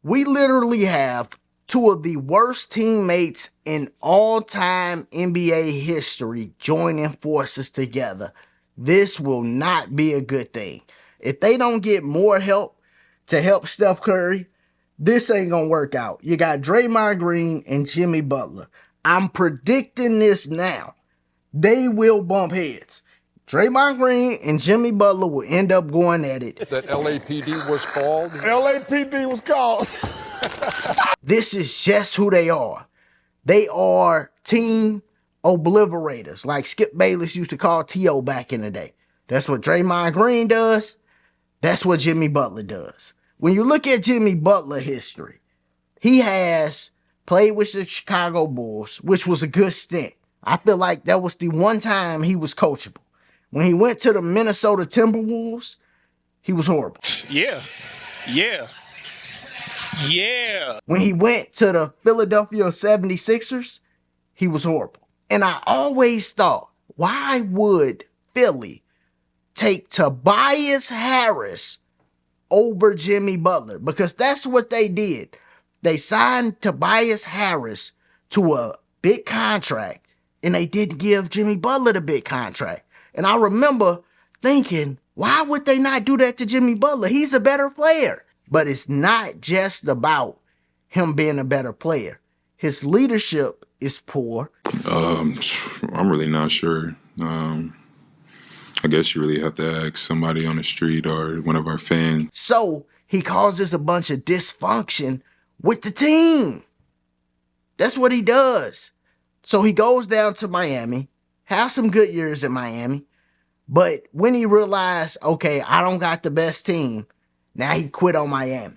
We literally have two of the worst teammates in all-time NBA history joining forces together. This will not be a good thing. If they don't get more help to help Steph Curry, this ain't gonna work out. You got Draymond Green and Jimmy Butler. I'm predicting this now. They will bump heads. Draymond Green and Jimmy Butler will end up going at it. That LAPD was called. LAPD was called. This is just who they are. They are team obliterators, like Skip Bayless used to call T.O. back in the day. That's what Draymond Green does. That's what Jimmy Butler does. When you look at Jimmy Butler history, he has played with the Chicago Bulls, which was a good stint. I feel like that was the one time he was coachable. When he went to the Minnesota Timberwolves, he was horrible. Yeah. When he went to the Philadelphia 76ers, he was horrible. And I always thought, why would Philly take Tobias Harris over Jimmy Butler? Because that's what they did. They signed Tobias Harris to a big contract, and they didn't give Jimmy Butler the big contract. And I remember thinking, why would they not do that to Jimmy Butler? He's a better player. But it's not just about him being a better player. His leadership is poor. I'm really not sure. I guess you really have to ask somebody on the street or one of our fans. So he causes a bunch of dysfunction with the team. That's what he does. So he goes down to Miami, has some good years in Miami. But when he realized, okay, I don't got the best team, now he quit on Miami.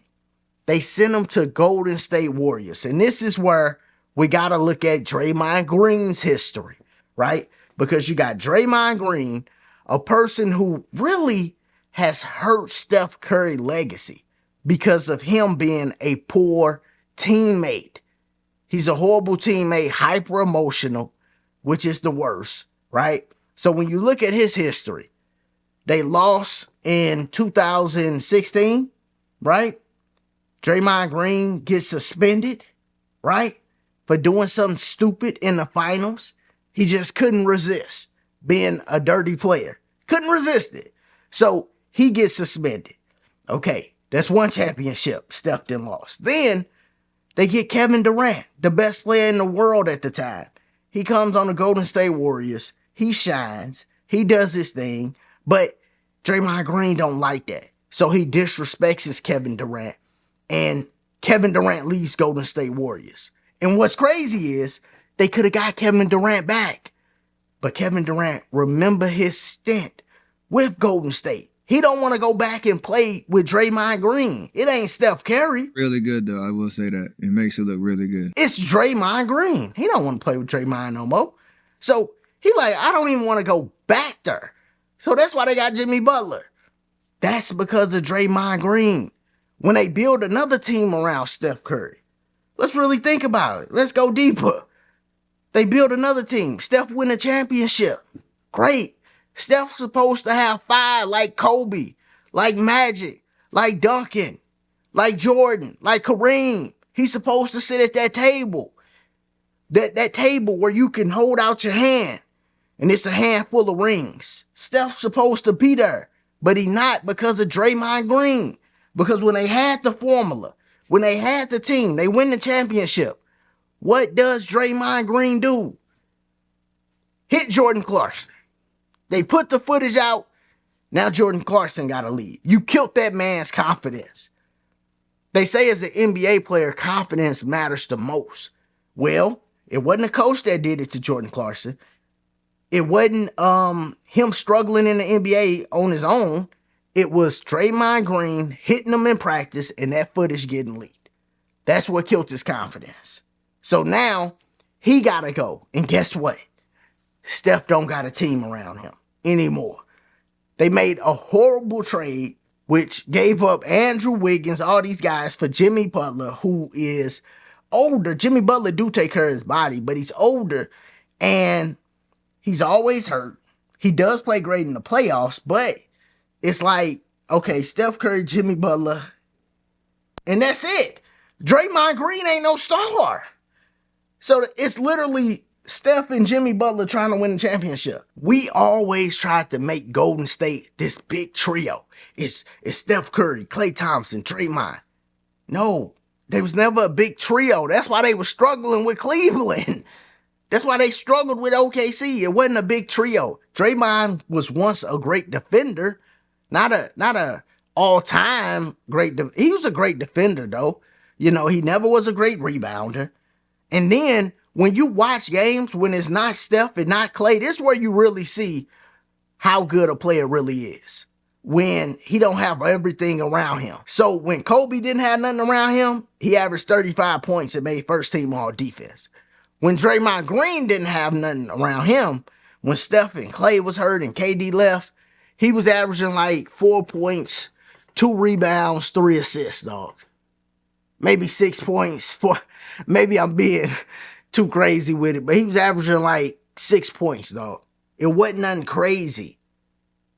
They sent him to Golden State Warriors. And this is where we got to look at Draymond Green's history, right? Because you got Draymond Green, a person who really has hurt Steph Curry's legacy because of him being a poor teammate. He's a horrible teammate, hyper emotional, which is the worst, right? So when you look at his history, they lost in 2016, right? Draymond Green gets suspended, right? For doing something stupid in the finals. He just couldn't resist being a dirty player. Couldn't resist it. So he gets suspended. Okay, that's one championship Steph then lost. Then they get Kevin Durant, the best player in the world at the time. He comes on the Golden State Warriors. He shines. He does his thing. But Draymond Green don't like that. So he disrespects his Kevin Durant. And Kevin Durant leaves Golden State Warriors. And what's crazy is they could have got Kevin Durant back. But Kevin Durant, remember his stint with Golden State. He don't want to go back and play with Draymond Green. It ain't Steph Curry. Really good, though. I will say that. It makes it look really good. It's Draymond Green. He don't want to play with Draymond no more. So he like, I don't even want to go back there. So that's why they got Jimmy Butler. That's because of Draymond Green. When they build another team around Steph Curry, let's really think about it. Let's go deeper. They build another team. Steph win a championship. Great. Steph's supposed to have 5 like Kobe, like Magic, like Duncan, like Jordan, like Kareem. He's supposed to sit at that table. That table where you can hold out your hand and it's a handful of rings. Steph's supposed to be there, but he not because of Draymond Green. Because when they had the formula, when they had the team, they win the championship. What does Draymond Green do? Hit Jordan Clarkson. They put the footage out. Now Jordan Clarkson got to leave. You killed that man's confidence. They say as an NBA player, confidence matters the most. Well, it wasn't a coach that did it to Jordan Clarkson. It wasn't him struggling in the NBA on his own. It was Draymond Green hitting him in practice and that footage getting leaked. That's what killed his confidence. So now he got to go. And guess what? Steph don't got a team around him anymore. They made a horrible trade, which gave up Andrew Wiggins, all these guys for Jimmy Butler, who is older. Jimmy Butler do take care of his body, but he's older and he's always hurt. He does play great in the playoffs, but it's like, okay, Steph Curry, Jimmy Butler, and that's it. Draymond Green ain't no star. So it's literally Steph and Jimmy Butler trying to win the championship. We always tried to make Golden State this big trio. It's Steph Curry, Klay Thompson, Draymond. No, they was never a big trio. That's why they were struggling with Cleveland. That's why they struggled with OKC. It wasn't a big trio. Draymond was once a great defender, not a all-time great. He was a great defender though. You know, he never was a great rebounder. And then when you watch games when it's not Steph and not Klay, this is where you really see how good a player really is. When he don't have everything around him. So when Kobe didn't have nothing around him, he averaged 35 points and made first team all defense. When Draymond Green didn't have nothing around him, when Steph and Klay was hurt and KD left, he was averaging like 4 points, 2 rebounds, 3 assists, dog. Maybe 6 points. Maybe I'm being too crazy with it, but he was averaging like 6 points, dog. It wasn't nothing crazy.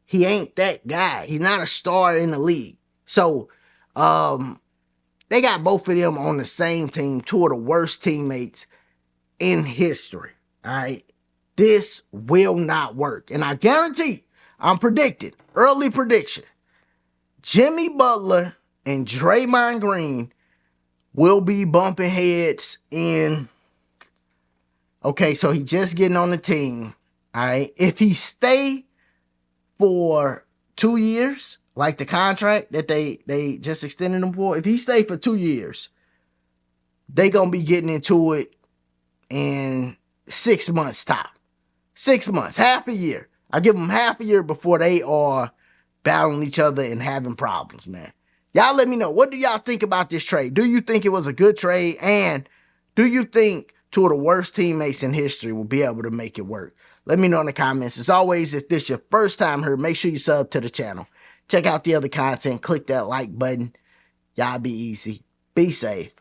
He ain't that guy. He's not a star in the league. So, they got both of them on the same team, 2 of the worst teammates in history. All right. This will not work. And I guarantee, I'm predicting, early prediction, Jimmy Butler and Draymond Green will be bumping heads in. Okay, so he just getting on the team. All right. If he stay for 2 years, like the contract that they just extended him for, if he stay for 2 years, they gonna be getting into it in 6 months top. 6 months, half a year. I give them half a year before they are battling each other and having problems, man. Y'all let me know. What do y'all think about this trade? Do you think it was a good trade? And do you think 2 of the worst teammates in history will be able to make it work? Let me know in the comments. As always, if this is your first time here, make sure you sub to the channel. Check out the other content. Click that like button. Y'all be easy. Be safe.